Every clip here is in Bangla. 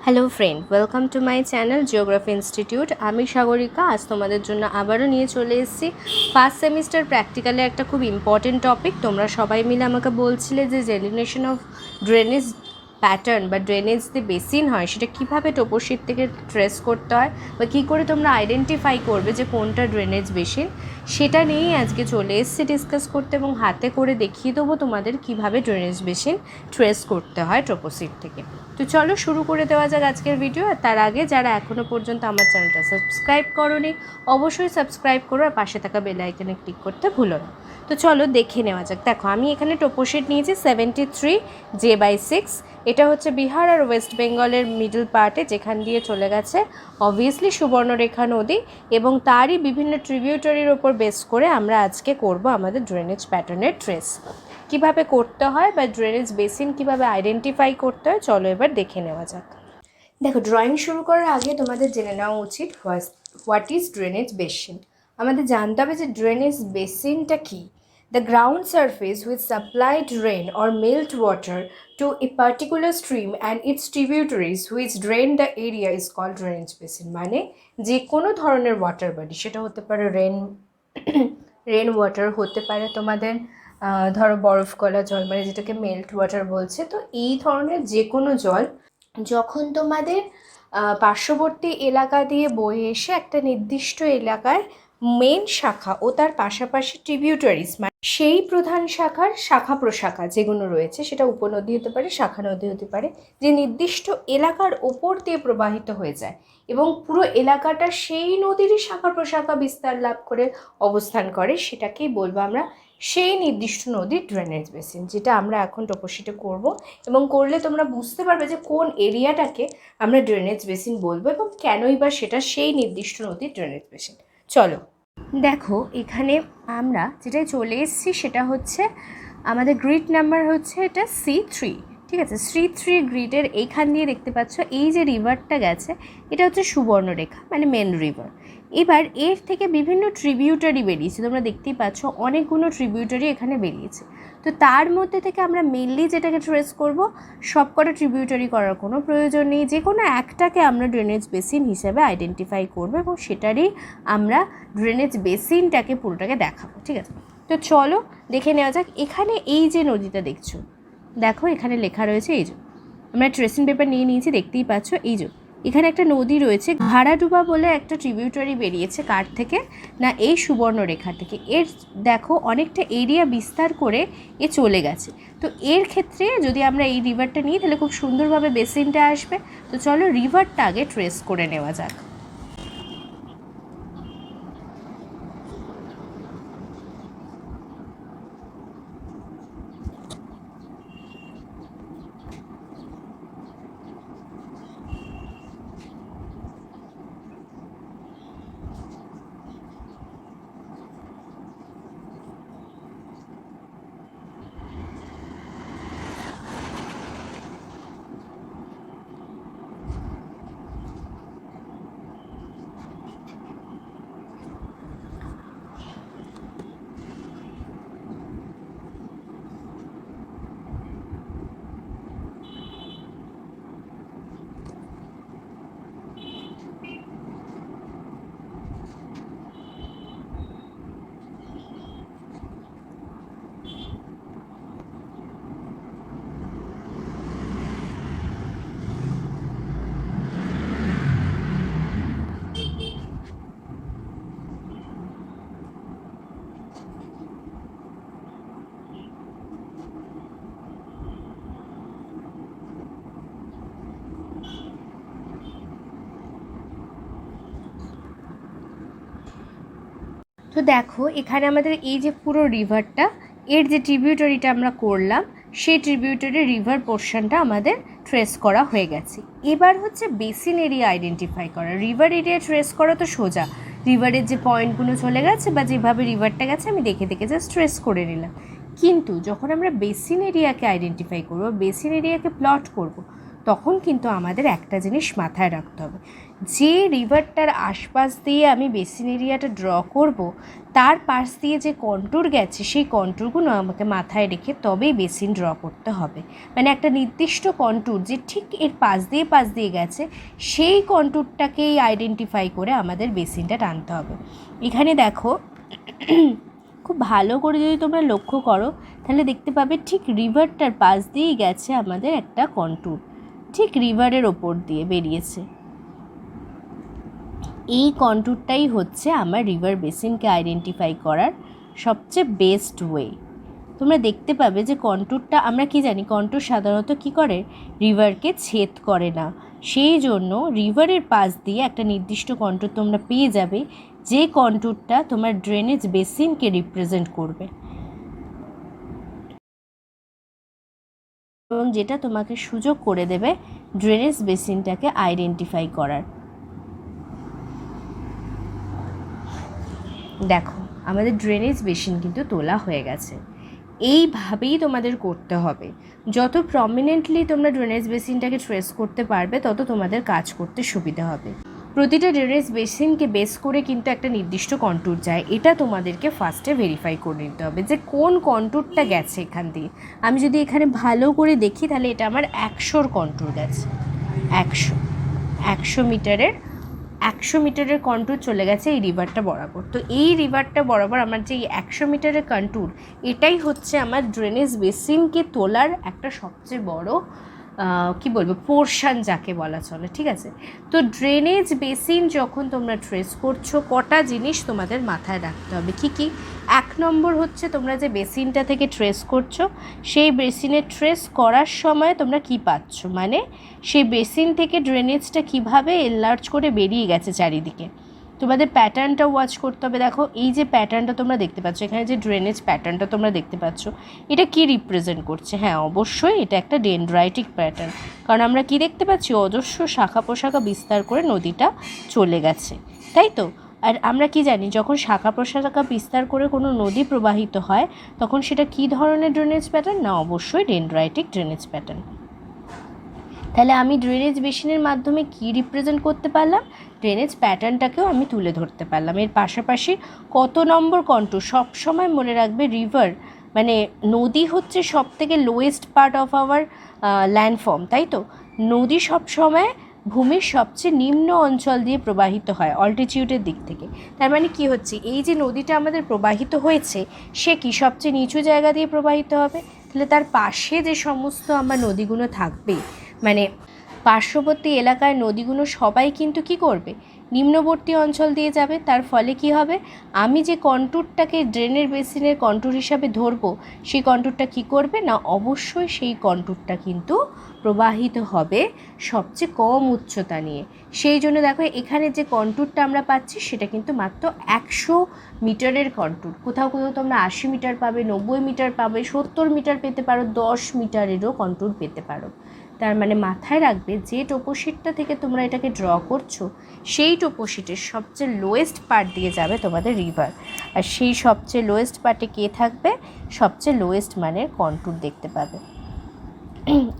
Hello friend, welcome to my channel geography institute. আমি সাগরিকা। আজ তোমাদের জন্য আবারও নিয়ে চলে এসেছি ফার্স্ট সেমিস্টার প্র্যাকটিক্যালে একটা খুব ইম্পর্টেন্ট টপিক। তোমরা সবাই মিলে আমাকে বলছিলে যে ডেলিনেশন অফ ড্রেনেজ প্যাটার্ন বা ড্রেনেজ যে বেসিন হয় সেটা কীভাবে টোপোশিট থেকে ট্রেস করতে হয় বা কী করে তোমরা আইডেন্টিফাই করবে যে কোনটা ড্রেনেজ বেসিন, সেটা নিয়েই আজকে চলে এসেছি ডিসকাস করতে এবং হাতে করে দেখিয়ে দেবো তোমাদের কীভাবে ড্রেনেজ বেসিন ট্রেস করতে হয় টোপোশিট থেকে। তো চলো শুরু করে দেওয়া যাক আজকের ভিডিও। আর তার আগে যারা এখনও পর্যন্ত আমার চ্যানেলটা সাবস্ক্রাইব করোনি অবশ্যই সাবস্ক্রাইব করো আর পাশে থাকা বেল আইকনে ক্লিক করতে ভুলো না। তো চলো দেখে নেওয়া যাক। দেখো, আমি এখানে টোপোশিট নিয়েছি 73J/6। এটা হচ্ছে বিহার আর ওয়েস্ট বেঙ্গলের মিডল পার্টে, যেখান দিয়ে চলে গেছে অবভিয়াসলি সুবর্ণরেখা নদী এবং তারই বিভিন্ন ট্রিবিউটারির ওপর বেস করে আমরা আজকে করব আমাদের ড্রেনেজ প্যাটার্নের ট্রেস। কীভাবে করতে হয় বা ড্রেনেজ বেসিন কীভাবে আইডেন্টিফাই করতে হয় চলো এবার দেখে নেওয়া যাক। দেখো, ড্রয়িং শুরু করার আগে তোমাদের জেনে নেওয়া উচিত হোয়াট ইজ ড্রেনেজ বেসিন। আমাদের জানতে হবে যে ড্রেনেজ বেসিনটা কী। The ground surface which supplied rain or melt water to a particular stream and its tributaries which drain the area is called drainage basin। মানে যে কোনো ধরনের ওয়াটার বডি, সেটা হতে পারে রেন ওয়াটার, হতে পারে তোমাদের ধরো বরফ গলা জল, মানে যেটাকে মেল্ট ওয়াটার বলছে। তো এই ধরনের যে কোনো জল যখন তোমাদের পার্শ্ববর্তী এলাকা দিয়ে বয়ে এসে একটা নির্দিষ্ট এলাকায় মেন শাখা ও তার পাশাপাশি ট্রিবিউটারিজ, মানে সেই প্রধান শাখার শাখা প্রশাখা যেগুলো রয়েছে, সেটা উপনদী হতে পারে, শাখা নদী হতে পারে, যে নির্দিষ্ট এলাকার ওপর দিয়ে প্রবাহিত হয়ে যায় এবং পুরো এলাকাটা সেই নদীরই শাখা প্রশাখা বিস্তার লাভ করে অবস্থান করে, সেটাকেই বলবো আমরা সেই নির্দিষ্ট নদীর ড্রেনেজ বেসিন, যেটা আমরা এখন টোপোশিটে করব। এবং করলে তোমরা বুঝতে পারবে যে কোন এরিয়াটাকে আমরা ড্রেনেজ বেসিন বলবো এবং কেনই বা সেটা সেই নির্দিষ্ট নদীর ড্রেনেজ বেসিন। চলো দেখো, এখানে আমরা যেটাই চলে এসেছি সেটা হচ্ছে আমাদের গ্রিড নাম্বার হচ্ছে এটা C3। ঠিক আছে, C3 গ্রিডের এইখান দিয়ে দেখতে পাচ্ছ এই যে রিভারটা গেছে, এটা হচ্ছে সুবর্ণরেখা, মানে মেন রিভার। এবার এর থেকে বিভিন্ন ট্রিবিউটারি বেরিয়েছে, তোমরা দেখতেই পাচ্ছ অনেকগুলো ট্রিবিউটারি এখানে বেরিয়েছে। তো তার মধ্যে থেকে আমরা মেনলি যেটাকে ট্রেস করব, সব কটা ট্রিবিউটারি করার কোনো প্রয়োজন নেই, যে কোনো একটাকে আমরা ড্রেনেজ বেসিন হিসেবে আইডেন্টিফাই করব এবং সেটারই আমরা ড্রেনেজ বেসিনটাকে পুরোটাকে দেখাবো। ঠিক আছে, তো চলো দেখে নেওয়া যাক। এখানে এই যে নদীটা দেখছো, দেখো এখানে লেখা রয়েছে, এই যে আমরা ট্রেসিং পেপার নিয়ে নিয়েছি, দেখতেই পাচ্ছ এই যে এখানে একটা নদী রয়েছে, ভাড়াডুবা বলে একটা ট্রিবিউটারি বেরিয়েছে কার থেকে না, এই সুবর্ণরেখা থেকে। এর দেখো অনেকটা এরিয়া বিস্তার করে এ চলে গেছে। তো এর ক্ষেত্রে যদি আমরা এই রিভারটা নিই তাহলে খুব সুন্দরভাবে বেসিনটা আসবে। তো চলো রিভারটা আগে ট্রেস করে নেওয়া যাক। তো দেখো এখানে আমাদের এই যে পুরো রিভারটা, এর যে ট্রিবিউটারিটা আমরা করলাম, সেই ট্রিবিউটারি রিভার পোর্শনটা আমাদের ট্রেস করা হয়ে গেছে। এবার হচ্ছে বেসিন এরিয়া আইডেন্টিফাই করা। রিভার এরিয়া ট্রেস করা তো সোজা, রিভারের যে পয়েন্টগুলো চলে গেছে বা যেভাবে রিভারটা গেছে আমি দেখে দেখে জাস্ট ট্রেস করে নিলাম। কিন্তু যখন আমরা বেসিন এরিয়াকে আইডেন্টিফাই করবো, বেসিন এরিয়াকে প্লট করব, তখন কিন্তু আমাদের একটা জিনিস মাথায় রাখতে হবে, যে রিভারটার আশপাশ দিয়ে আমি বেসিন এরিয়াটা ড্র করব, তার পাশ দিয়ে যে কন্ট্যুর গেছে সেই কন্ট্যুরগুলো আমাকে মাথায় রেখে তবেই বেসিন ড্র করতে হবে। মানে একটা নির্দিষ্ট কন্ট্যুর যে ঠিক এর পাশ দিয়ে গেছে, সেই কন্ট্যুরটাকেই আইডেন্টিফাই করে আমাদের বেসিনটা টানতে হবে। এখানে দেখো, খুব ভালো করে যদি তোমরা লক্ষ্য করো তাহলে দেখতে পাবে ঠিক রিভারটার পাশ দিয়েই গেছে আমাদের একটা কন্ট্যুর, ঠিক রিভারের ওপর দিয়ে বেরিয়েছে। এই কন্ট্যুরটাই হচ্ছে আমার রিভার বেসিনকে আইডেন্টিফাই করার সবচেয়ে বেস্ট ওয়ে। তোমরা দেখতে পাবে যে কন্ট্যুরটা, আমরা কি জানি কন্ট্যুর সাধারণত কি করে, রিভারকে ছেদ করে না। সেই জন্য রিভারের পাশ দিয়ে একটা নির্দিষ্ট কন্ট্যুর তোমরা পেয়ে যাবে, যে কন্ট্যুরটা তোমার ড্রেনেজ বেসিনকে রিপ্রেজেন্ট করবে এবং যেটা তোমাকে সুযোগ করে দেবে ড্রেনেজ বেসিনটাকে আইডেন্টিফাই করার। দেখো, আমাদের ড্রেনেজ বেসিন কিন্তু তোলা হয়ে গেছে। এইভাবেই তোমাদের করতে হবে। যত প্রমিনেন্টলি তোমরা ড্রেনেজ বেসিনটাকে ট্রেস করতে পারবে, তত তোমাদের কাজ করতে সুবিধা হবে। প্রতিটা ড্রেনেজ বেসিনকে বেস করে কিন্তু একটা নির্দিষ্ট কন্ট্যুর যায়। এটা তোমাদেরকে ফার্স্টে ভেরিফাই করে নিতে হবে যে কোন কন্ট্যুরটা গেছে এখান দিয়ে। আমি যদি এখানে ভালো করে দেখি তাহলে এটা আমার 100 কন্ট্যুর গেছে। 100 মিটারের কন্ট্যুর চলে গেছে এই রিভারটা বরাবর। তো এই রিভারটা বরাবর আমার যে 100 মিটারের কন্ট্যুর, এটাই হচ্ছে আমার ড্রেনেজ বেসিনকে তোলার একটা সবচেয়ে বড় কি বলবো, পোর্শান যাকে বলা চলে। ঠিক আছে, তো ড্রেনেজ বেসিন যখন তোমরা ট্রেস করছো, কটা জিনিস তোমাদের মাথায় রাখতে হবে। কি কি? 1 নম্বর হচ্ছে তোমরা যে বেসিনটা থেকে ট্রেস করছো, সেই বেসিনে ট্রেস করার সময় তোমরা কি পাচ্ছ, মানে সেই বেসিন থেকে ড্রেনেজটা কিভাবে এনলার্জ করে বেরিয়ে গেছে চারিদিকে, তোমাদের প্যাটার্নটা ওয়াচ করতে হবে। দেখো, এই যে প্যাটার্নটা তোমরা দেখতে পাচ্ছ, এখানে যে ড্রেনেজ প্যাটার্নটা তোমরা দেখতে পাচ্ছ, এটা কি রিপ্রেজেন্ট করছে? হ্যাঁ, অবশ্যই এটা একটা ডেনড্রাইটিক প্যাটার্ন, কারণ আমরা কি দেখতে পাচ্ছি, অজস্র শাখা প্রশাখা বিস্তার করে নদীটা চলে গেছে, তাই তো? আর আমরা কি জানি, যখন শাখা প্রশাখা বিস্তার করে কোনো নদী প্রবাহিত হয়, তখন সেটা কী ধরনের ড্রেনেজ প্যাটার্ন? না, অবশ্যই ডেনড্রাইটিক ড্রেনেজ প্যাটার্ন। তাহলে আমি ড্রেনেজ বেসিনের মাধ্যমে কি রিপ্রেজেন্ট করতে পারলাম? ড্রেনেজ প্যাটার্নটাকেও আমি তুলে ধরতে পারলাম। এর পাশাপাশি কত নম্বর কন্ট্যুর, সবসময় মনে রাখবে রিভার মানে নদী হচ্ছে সব থেকে lowest part of our landform, তাই তো? নদী সবসময় ভূমির সবচেয়ে নিম্ন অঞ্চল দিয়ে প্রবাহিত হয় অল্টিটিউডের দিক থেকে। তার মানে কি হচ্ছে, এই যে নদীটা আমাদের প্রবাহিত হয়েছে, সে কি সবচেয়ে নিচু জায়গা দিয়ে প্রবাহিত হবে? তাহলে তার পাশে যে সমস্ত আমার নদীগুলো থাকবে, মানে পার্শ্ববর্তী এলাকার নদীগুলো সবাই কিন্তু কি করবে, নিম্নবর্তী অঞ্চল দিয়ে যাবে। তার ফলে কি হবে, আমি যে কন্ট্যুরটাকে ড্রেনের বেসিনের কন্ট্যুর হিসাবে ধরবো, সেই কন্ট্যুরটা কি করবে না, অবশ্যই সেই কন্ট্যুরটা কিন্তু প্রবাহিত হবে সবচেয়ে কম উচ্চতা নিয়ে। সেই জন্য দেখো, এখানে যে কন্ট্যুরটা আমরা পাচ্ছি সেটা কিন্তু মাত্র 100 মিটারের কন্ট্যুর। কোথাও কোথাও তোমরা 80 মিটার পাবে, 90 মিটার পাবে, 70 মিটার পেতে পারো, 10 মিটারেরও কন্ট্যুর পেতে পারো। তার মানে মাথায় রাখবে, যে টোপোশিটটা থেকে তোমরা এটাকে ড্র করছো, সেই টোপোশিটের সবচেয়ে লোয়েস্ট পার্ট দিয়ে যাবে তোমাদের রিভার। আর সেই সবচেয়ে লোয়েস্ট পার্টে কে থাকবে? সবচেয়ে লোয়েস্ট মানের কন্ট্যুর দেখতে পাবে।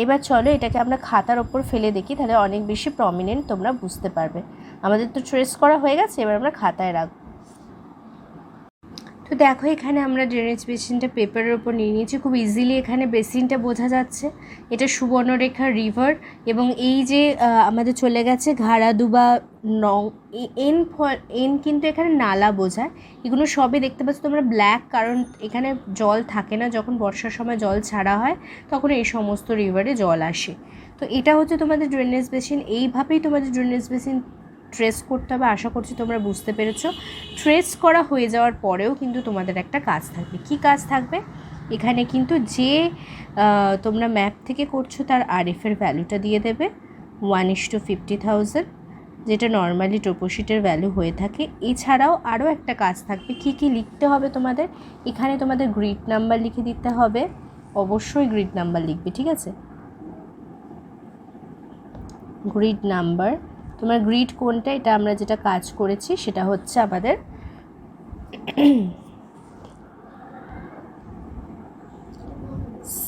এবার চলো এটাকে আমরা খাতার ওপর ফেলে দেখি, তাহলে অনেক বেশি প্রমিনেন্ট তোমরা বুঝতে পারবে। আমাদের তো ট্রেস করা হয়ে গেছে, এবার আমরা খাতায় রাখবো। তো দেখো, এখানে আমরা ড্রেনেজ বেসিনটা পেপারের ওপর নিয়ে নিয়েছি। খুব ইজিলি এখানে বেসিনটা বোঝা যাচ্ছে, এটা সুবর্ণরেখা রিভার। এবং এই যে আমাদের চলে গেছে ঘাড়াদুবা নং, এন কিন্তু এখানে নালা বোঝায়। এগুলো সবই দেখতে পাচ্ছ তোমরা ব্ল্যাক, কারণ এখানে জল থাকে না। যখন বর্ষার সময় জল ছাড়া হয় তখন এই সমস্ত রিভারে জল আসে। তো এটা হচ্ছে তোমাদের ড্রেনেজ বেসিন। এইভাবেই তোমাদের ড্রেনেজ বেসিন ট্রেস করতে হবে। আশা করছি তোমরা বুঝতে পেরেছো। ট্রেস করা হয়ে যাওয়ার পরেও কিন্তু তোমাদের একটা কাজ থাকবে। কি কাজ থাকবে? এখানে কিন্তু যে তোমরা ম্যাপ থেকে করছো তার আরএফের ভ্যালুটা দিয়ে দেবে 1:50,000, যেটা নর্মালি টোপোশিটের ভ্যালু হয়ে থাকে। এছাড়াও আরও একটা কাজ থাকবে। কি কি লিখতে হবে তোমাদের? এখানে তোমাদের গ্রিড নাম্বার লিখে দিতে হবে, অবশ্যই গ্রিড নাম্বার লিখবে, ঠিক আছে? গ্রিড নাম্বার, তোমার গ্রিড কোনটা, এটা আমরা যেটা কাজ করেছি সেটা হচ্ছে আমাদের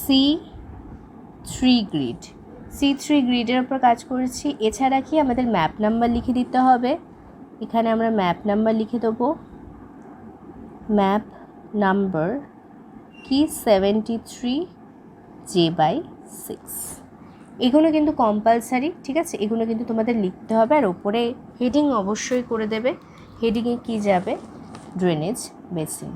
C3 গ্রিড। C3 গ্রিডের ওপর কাজ করেছি। এছাড়া কি আমাদের ম্যাপ নাম্বার লিখে দিতে হবে। এখানে আমরা ম্যাপ নাম্বার লিখে দেবো। ম্যাপ নাম্বার কি 73J/6। এগুলো কিন্তু কম্পালসারি, ঠিক আছে, এগুলো কিন্তু তোমাদের লিখতে হবে। আর ওপরে হেডিং অবশ্যই করে দেবে। হেডিংয়ে কি যাবে, ড্রেনেজ বেসিন।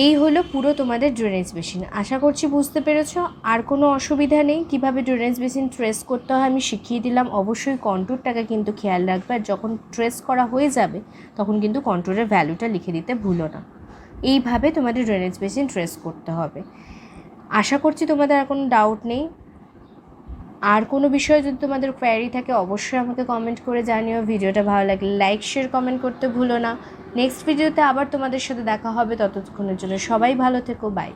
এই হলো পুরো তোমাদের ড্রেনেজ বেসিন। আশা করছি বুঝতে পেরেছো। আর কোনো অসুবিধা নেই। কিভাবে ড্রেনেজ বেসিন ট্রেস করতে হয় আমি শিখিয়ে দিলাম। অবশ্যই কন্ট্যুরটাকে কিন্তু খেয়াল রাখবে। আর যখন ট্রেস করা হয়ে যাবে তখন কিন্তু কন্ট্যুরের ভ্যালুটা লিখে দিতে ভুলো না। এইভাবে তোমাদের ড্রেনেজ বেসিন ট্রেস করতে হবে। আশা করছি তোমাদের আর কোনো ডাউট নেই। আর কোনো বিষয়ে যদি তোমাদের কোয়ারি থাকে অবশ্যই আমাকে কমেন্ট করে জানিও। ভিডিওটা ভালো লাগলে লাইক শেয়ার কমেন্ট করতে ভুলো না। নেক্সট ভিডিওতে আবার তোমাদের সাথে দেখা হবে। ততক্ষণের জন্য সবাই ভালো থেকো। বাই।